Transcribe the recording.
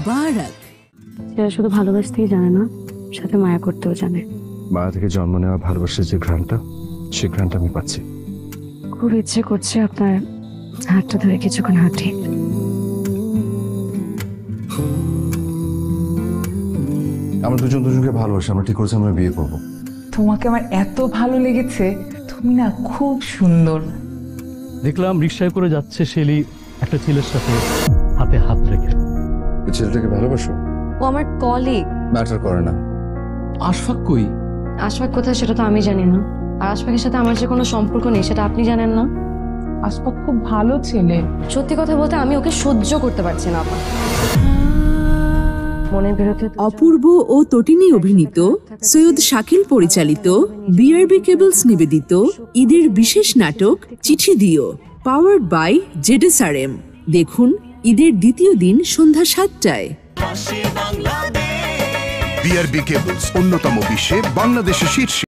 মুবারক। সেটা শুধু ভালোবাসতেই জানে না, সাথে মায়া করতেও জানে। মায়া থেকে জন্ম নেওয়া ভালোবাসার যে ঘ্রাণটা, সেই ঘ্রাণটা আমি পাচ্ছি। খুব ইচ্ছে করছে আপনার হাতটা ধরে কিছুক্ষণ হাঁটি। আমরা দুজনকে ভালোবাসি, আমরা ঠিক করেছি আমরা বিয়ে করবো। তোমাকে আমার এত ভালো লেগেছে, তুমি না খুব সুন্দর। দেখলাম রিকশায় করে যাচ্ছে শেলি একটা ছেলের সাথে হাতে হাত রেখে। ওই ছেলেটাকে ভালোবাসো? ও আমার কলিগ। ম্যাটার করে না। আশফাক কই? আশফাক কোথায় সেটা তো আমি জানি না, আর আশফাকের সাথে আমার যে কোনো সম্পর্ক নেই সেটা আপনি জানেন না। আশফাক খুব ভালো ছেলে। সত্যি কথা বলতে আমি ওকে সহ্য করতে পারছি না। আপা মনের বিরুদ্ধে অপূর্ব ও তটিনী অভিনীত, সৈয়দ শাকিল পরিচালিত, বিআরবি কেবলস নিবেদিত ঈদের বিশেষ নাটক চিঠি দিও, পাওয়ার্ড বাই জেডএসআরএম। দেখুন ঈদের দ্বিতীয় দিন সন্ধ্যা 7টায়। বিআরবি কেবলস অন্যতম বিশ্বে বাংলাদেশের শীর্ষে।